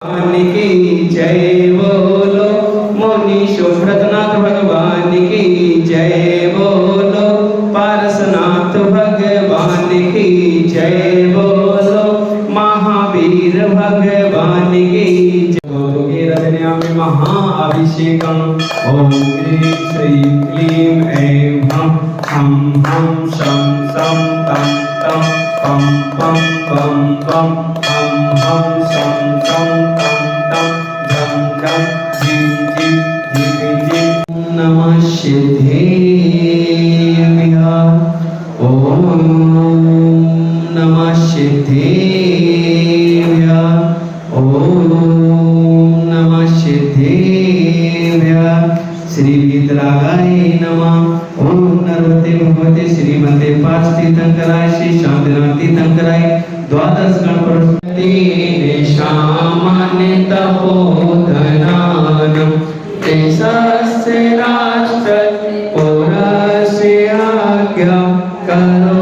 भगवान की जय बोलो, मुनि शोभरतनाथ भगवान की जय बोलो, पारसनाथ भगवान की जय बोलो, महावीर भगवान की जय। रजन्यामि महाअभिषेकम् ओम ह्रीं श्रीं क्लीं ऐं हम शं शं तं तं पं पं पं पं हम शं शं तं तं झं झं झिं झिं झिं झिं। नमः सिद्धेभ्यः ओम नमः सिद्धेभ्यः ओम नमः सिद्धेभ्यः। श्री वीतरागाय नमः। ओम नर्मदे भगवते श्रीमते पांच तीर्थंकराय श्री शांतिनाथ तीर्थंकराय द्वादश गणपति शामने तपोधनानं तेषस्य राष्ट्र पौरस्य आज्ञा करो